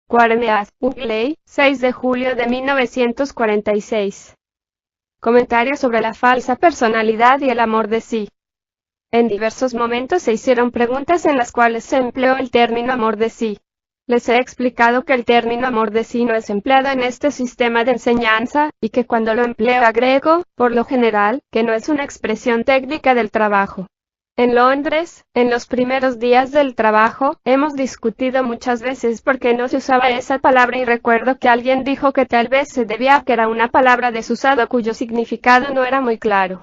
Quareneas, Ugley, 6 de julio de 1946. Comentario sobre la falsa personalidad y el amor de sí. En diversos momentos se hicieron preguntas en las cuales se empleó el término amor de sí. Les he explicado que el término amor de sí no es empleado en este sistema de enseñanza, y que cuando lo empleo agrego, por lo general, que no es una expresión técnica del trabajo. En Londres, en los primeros días del trabajo, hemos discutido muchas veces por qué no se usaba esa palabra y recuerdo que alguien dijo que tal vez se debía a que era una palabra desusada cuyo significado no era muy claro.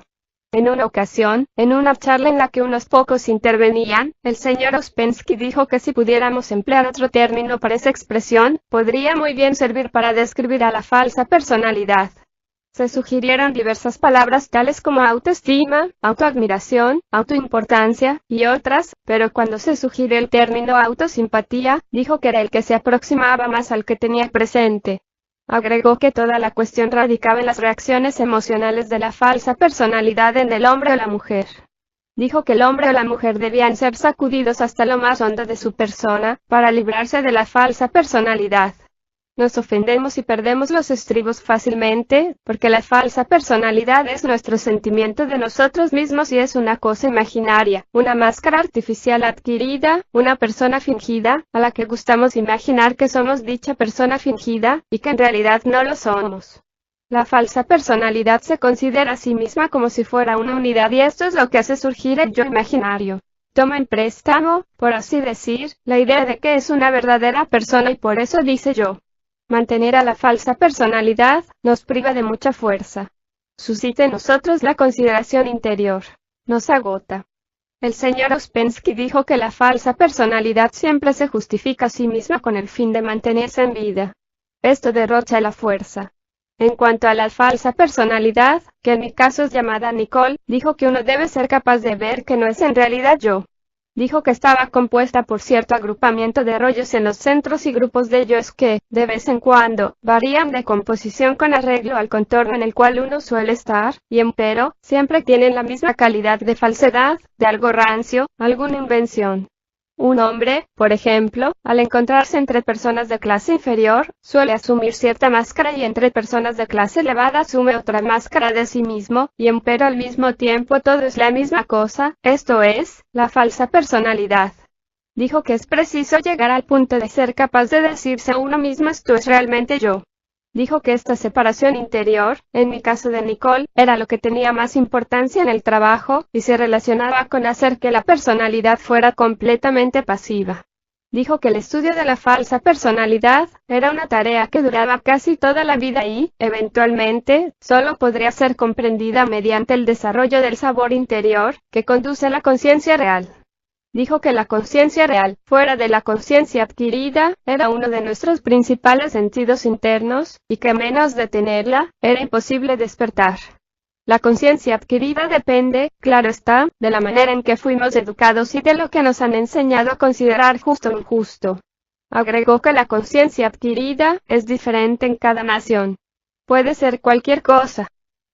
En una ocasión, en una charla en la que unos pocos intervenían, el señor Ouspensky dijo que si pudiéramos emplear otro término para esa expresión, podría muy bien servir para describir a la falsa personalidad. Se sugirieron diversas palabras tales como autoestima, autoadmiración, autoimportancia, y otras, pero cuando se sugirió el término autosimpatía, dijo que era el que se aproximaba más al que tenía presente. Agregó que toda la cuestión radicaba en las reacciones emocionales de la falsa personalidad en el hombre o la mujer. Dijo que el hombre o la mujer debían ser sacudidos hasta lo más hondo de su persona, para librarse de la falsa personalidad. Nos ofendemos y perdemos los estribos fácilmente, porque la falsa personalidad es nuestro sentimiento de nosotros mismos y es una cosa imaginaria, una máscara artificial adquirida, una persona fingida, a la que gustamos imaginar que somos dicha persona fingida, y que en realidad no lo somos. La falsa personalidad se considera a sí misma como si fuera una unidad y esto es lo que hace surgir el yo imaginario. Toma en préstamo, por así decir, la idea de que es una verdadera persona y por eso dice yo. Mantener a la falsa personalidad nos priva de mucha fuerza. Suscita en nosotros la consideración interior. Nos agota. El señor Ouspensky dijo que la falsa personalidad siempre se justifica a sí misma con el fin de mantenerse en vida. Esto derrocha la fuerza. En cuanto a la falsa personalidad, que en mi caso es llamada Nicole, dijo que uno debe ser capaz de ver que no es en realidad yo. Dijo que estaba compuesta por cierto agrupamiento de rollos en los centros y grupos de ellos que, de vez en cuando, varían de composición con arreglo al contorno en el cual uno suele estar, y empero, siempre tienen la misma calidad de falsedad, de algo rancio, alguna invención. Un hombre, por ejemplo, al encontrarse entre personas de clase inferior, suele asumir cierta máscara y entre personas de clase elevada asume otra máscara de sí mismo, y empero al mismo tiempo todo es la misma cosa, esto es, la falsa personalidad. Dijo que es preciso llegar al punto de ser capaz de decirse a uno mismo esto es realmente yo. Dijo que esta separación interior, en mi caso de Nicole, era lo que tenía más importancia en el trabajo, y se relacionaba con hacer que la personalidad fuera completamente pasiva. Dijo que el estudio de la falsa personalidad era una tarea que duraba casi toda la vida y, eventualmente, solo podría ser comprendida mediante el desarrollo del sabor interior, que conduce a la conciencia real. Dijo que la conciencia real, fuera de la conciencia adquirida, era uno de nuestros principales sentidos internos, y que a menos de tenerla, era imposible despertar. La conciencia adquirida depende, claro está, de la manera en que fuimos educados y de lo que nos han enseñado a considerar justo o injusto. Agregó que la conciencia adquirida es diferente en cada nación. Puede ser cualquier cosa.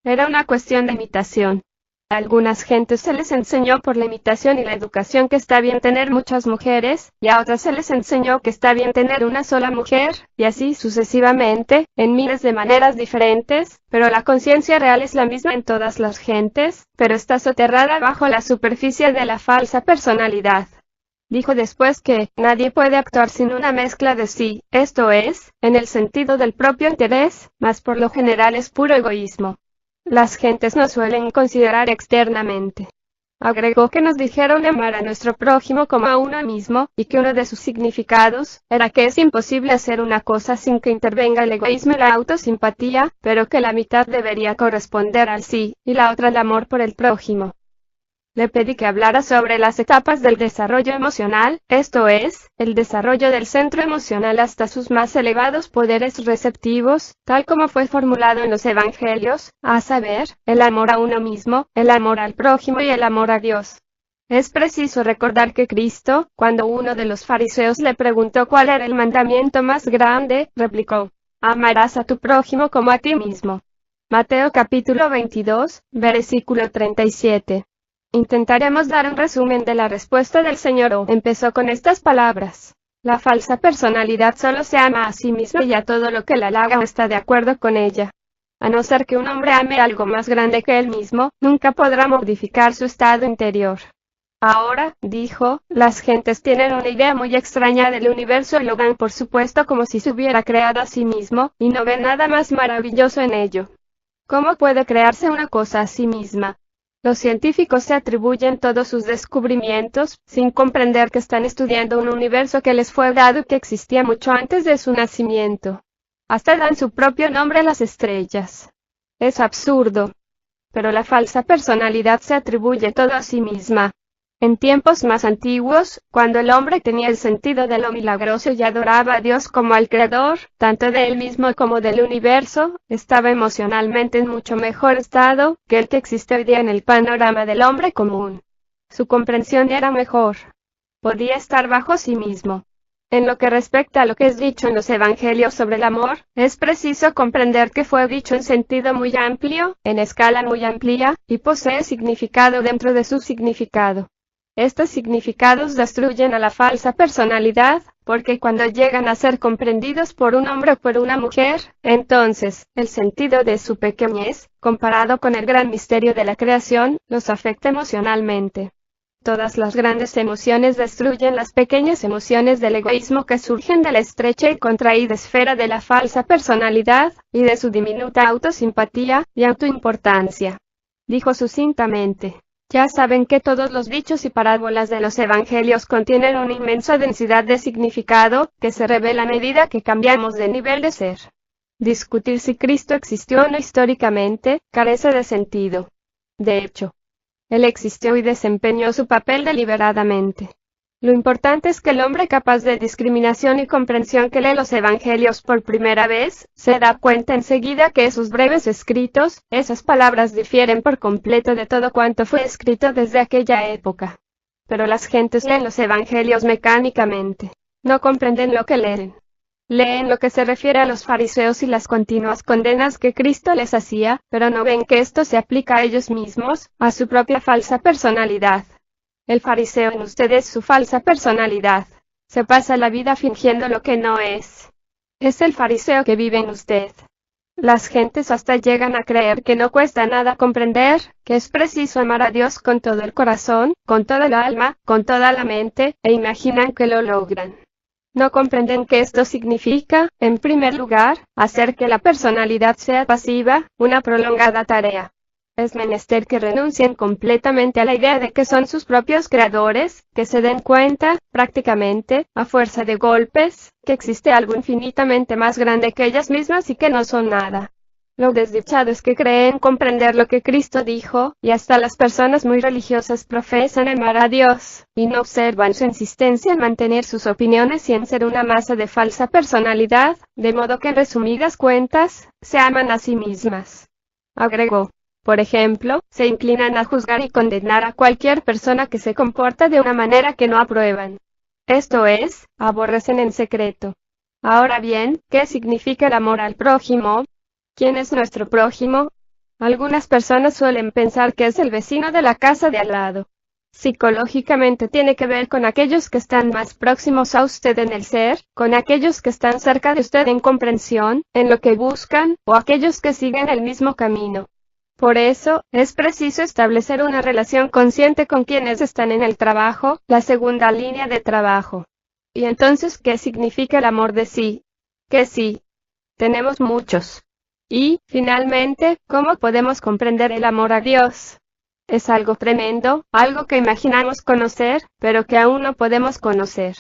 Era una cuestión de imitación. A algunas gentes se les enseñó por la imitación y la educación que está bien tener muchas mujeres, y a otras se les enseñó que está bien tener una sola mujer, y así sucesivamente, en miles de maneras diferentes, pero la conciencia real es la misma en todas las gentes, pero está soterrada bajo la superficie de la falsa personalidad. Dijo después que nadie puede actuar sin una mezcla de sí, esto es, en el sentido del propio interés, mas por lo general es puro egoísmo. Las gentes nos suelen considerar externamente. Agregó que nos dijeron amar a nuestro prójimo como a uno mismo, y que uno de sus significados era que es imposible hacer una cosa sin que intervenga el egoísmo y la autosimpatía, pero que la mitad debería corresponder al sí, y la otra al amor por el prójimo. Le pedí que hablara sobre las etapas del desarrollo emocional, esto es, el desarrollo del centro emocional hasta sus más elevados poderes receptivos, tal como fue formulado en los evangelios, a saber, el amor a uno mismo, el amor al prójimo y el amor a Dios. Es preciso recordar que Cristo, cuando uno de los fariseos le preguntó cuál era el mandamiento más grande, replicó: amarás a tu prójimo como a ti mismo. Mateo capítulo 22, versículo 37. Intentaremos dar un resumen de la respuesta del Señor. Empezó con estas palabras: La falsa personalidad solo se ama a sí misma y a todo lo que la halaga está de acuerdo con ella. A no ser que un hombre ame algo más grande que él mismo, nunca podrá modificar su estado interior. Ahora, dijo, las gentes tienen una idea muy extraña del universo y lo dan por supuesto como si se hubiera creado a sí mismo, y no ven nada más maravilloso en ello. ¿Cómo puede crearse una cosa a sí misma? Los científicos se atribuyen todos sus descubrimientos, sin comprender que están estudiando un universo que les fue dado y que existía mucho antes de su nacimiento. Hasta dan su propio nombre a las estrellas. Es absurdo. Pero la falsa personalidad se atribuye todo a sí misma. En tiempos más antiguos, cuando el hombre tenía el sentido de lo milagroso y adoraba a Dios como al Creador, tanto de él mismo como del universo, estaba emocionalmente en mucho mejor estado que el que existe hoy día en el panorama del hombre común. Su comprensión era mejor. Podía estar bajo sí mismo. En lo que respecta a lo que es dicho en los evangelios sobre el amor, es preciso comprender que fue dicho en sentido muy amplio, en escala muy amplia, y posee significado dentro de su significado. Estos significados destruyen a la falsa personalidad, porque cuando llegan a ser comprendidos por un hombre o por una mujer, entonces, el sentido de su pequeñez, comparado con el gran misterio de la creación, los afecta emocionalmente. Todas las grandes emociones destruyen las pequeñas emociones del egoísmo que surgen de la estrecha y contraída esfera de la falsa personalidad, y de su diminuta autosimpatía y autoimportancia. Dijo sucintamente. Ya saben que todos los dichos y parábolas de los evangelios contienen una inmensa densidad de significado, que se revela a medida que cambiamos de nivel de ser. Discutir si Cristo existió o no históricamente, carece de sentido. De hecho, Él existió y desempeñó su papel deliberadamente. Lo importante es que el hombre capaz de discriminación y comprensión que lee los evangelios por primera vez, se da cuenta enseguida que esos breves escritos, esas palabras difieren por completo de todo cuanto fue escrito desde aquella época. Pero las gentes leen los evangelios mecánicamente. No comprenden lo que leen. Leen lo que se refiere a los fariseos y las continuas condenas que Cristo les hacía, pero no ven que esto se aplica a ellos mismos, a su propia falsa personalidad. El fariseo en usted es su falsa personalidad. Se pasa la vida fingiendo lo que no es. Es el fariseo que vive en usted. Las gentes hasta llegan a creer que no cuesta nada comprender, que es preciso amar a Dios con todo el corazón, con toda el alma, con toda la mente, e imaginan que lo logran. No comprenden que esto significa, en primer lugar, hacer que la personalidad sea pasiva, una prolongada tarea. Es menester que renuncien completamente a la idea de que son sus propios creadores, que se den cuenta, prácticamente, a fuerza de golpes, que existe algo infinitamente más grande que ellas mismas y que no son nada. Lo desdichado es que creen comprender lo que Cristo dijo, y hasta las personas muy religiosas profesan amar a Dios, y no observan su insistencia en mantener sus opiniones y en ser una masa de falsa personalidad, de modo que en resumidas cuentas, se aman a sí mismas. Agregó. Por ejemplo, se inclinan a juzgar y condenar a cualquier persona que se comporta de una manera que no aprueban. Esto es, aborrecen en secreto. Ahora bien, ¿qué significa el amor al prójimo? ¿Quién es nuestro prójimo? Algunas personas suelen pensar que es el vecino de la casa de al lado. Psicológicamente tiene que ver con aquellos que están más próximos a usted en el ser, con aquellos que están cerca de usted en comprensión, en lo que buscan, o aquellos que siguen el mismo camino. Por eso, es preciso establecer una relación consciente con quienes están en el trabajo, la segunda línea de trabajo. Y entonces, ¿qué significa el amor de sí? Que sí. Tenemos muchos. Y, finalmente, ¿cómo podemos comprender el amor a Dios? Es algo tremendo, algo que imaginamos conocer, pero que aún no podemos conocer.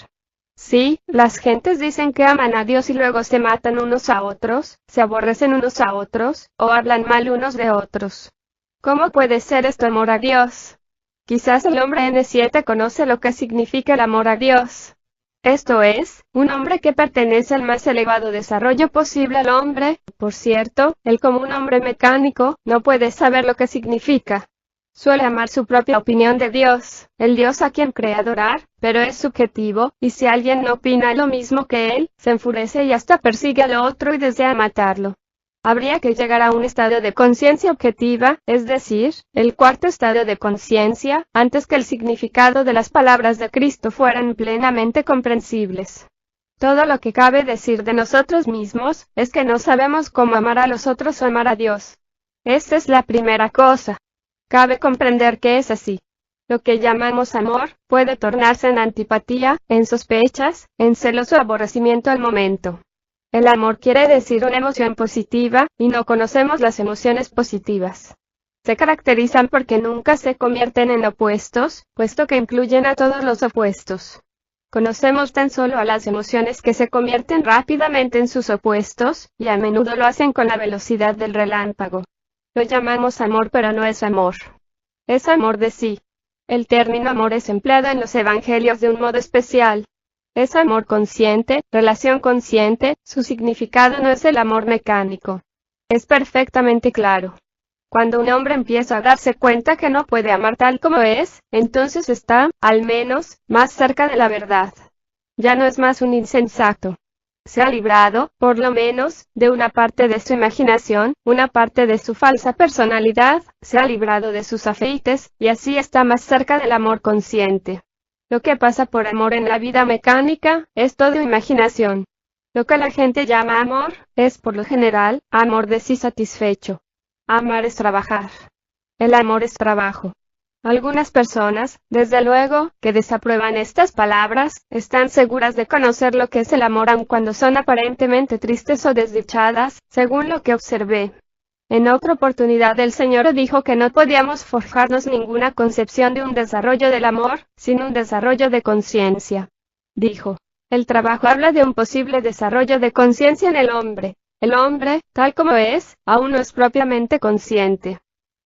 Sí, las gentes dicen que aman a Dios y luego se matan unos a otros, se aborrecen unos a otros, o hablan mal unos de otros. ¿Cómo puede ser esto amor a Dios? Quizás el hombre N7 conoce lo que significa el amor a Dios. Esto es, un hombre que pertenece al más elevado desarrollo posible al hombre, por cierto, él como un hombre mecánico, no puede saber lo que significa. Suele amar su propia opinión de Dios, el Dios a quien cree adorar, pero es subjetivo, y si alguien no opina lo mismo que él, se enfurece y hasta persigue al otro y desea matarlo. Habría que llegar a un estado de conciencia objetiva, es decir, el cuarto estado de conciencia, antes que el significado de las palabras de Cristo fueran plenamente comprensibles. Todo lo que cabe decir de nosotros mismos, es que no sabemos cómo amar a los otros o amar a Dios. Esta es la primera cosa. Cabe comprender que es así. Lo que llamamos amor, puede tornarse en antipatía, en sospechas, en celos o aborrecimiento al momento. El amor quiere decir una emoción positiva, y no conocemos las emociones positivas. Se caracterizan porque nunca se convierten en opuestos, puesto que incluyen a todos los opuestos. Conocemos tan solo a las emociones que se convierten rápidamente en sus opuestos, y a menudo lo hacen con la velocidad del relámpago. Lo llamamos amor, pero no es amor. Es amor de sí. El término amor es empleado en los evangelios de un modo especial. Es amor consciente, relación consciente, su significado no es el amor mecánico. Es perfectamente claro. Cuando un hombre empieza a darse cuenta que no puede amar tal como es, entonces está, al menos, más cerca de la verdad. Ya no es más un insensato. Se ha librado, por lo menos, de una parte de su imaginación, una parte de su falsa personalidad, se ha librado de sus afeites, y así está más cerca del amor consciente. Lo que pasa por amor en la vida mecánica, es todo imaginación. Lo que la gente llama amor, es por lo general, amor de sí satisfecho. Amar es trabajar. El amor es trabajo. Algunas personas, desde luego, que desaprueban estas palabras, están seguras de conocer lo que es el amor aun cuando son aparentemente tristes o desdichadas, según lo que observé. En otra oportunidad el Señor dijo que no podíamos forjarnos ninguna concepción de un desarrollo del amor, sin un desarrollo de conciencia. Dijo, el trabajo habla de un posible desarrollo de conciencia en el hombre. El hombre, tal como es, aún no es propiamente consciente.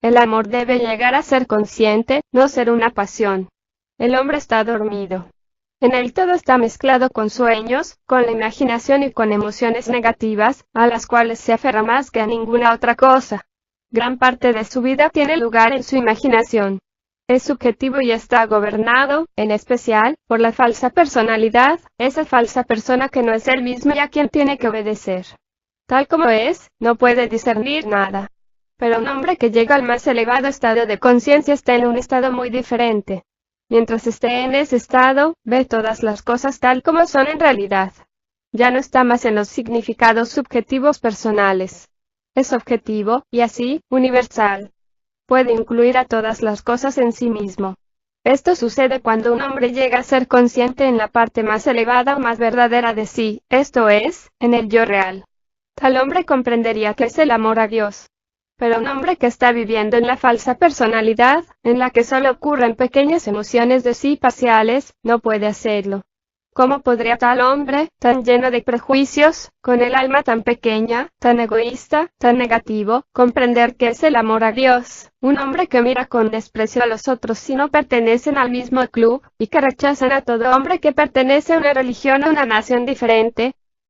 El amor debe llegar a ser consciente, no ser una pasión. El hombre está dormido. En él todo está mezclado con sueños, con la imaginación y con emociones negativas, a las cuales se aferra más que a ninguna otra cosa. Gran parte de su vida tiene lugar en su imaginación. Es subjetivo y está gobernado, en especial, por la falsa personalidad, esa falsa persona que no es él mismo y a quien tiene que obedecer. Tal como es, no puede discernir nada. Pero un hombre que llega al más elevado estado de conciencia está en un estado muy diferente. Mientras esté en ese estado, ve todas las cosas tal como son en realidad. Ya no está más en los significados subjetivos personales. Es objetivo, y así, universal. Puede incluir a todas las cosas en sí mismo. Esto sucede cuando un hombre llega a ser consciente en la parte más elevada o más verdadera de sí, esto es, en el yo real. Tal hombre comprendería que es el amor a Dios. Pero un hombre que está viviendo en la falsa personalidad, en la que solo ocurren pequeñas emociones de sí parciales, no puede hacerlo. ¿Cómo podría tal hombre, tan lleno de prejuicios, con el alma tan pequeña, tan egoísta, tan negativo, comprender qué es el amor a Dios? Un hombre que mira con desprecio a los otros si no pertenecen al mismo club, y que rechazan a todo hombre que pertenece a una religión o una nación diferente,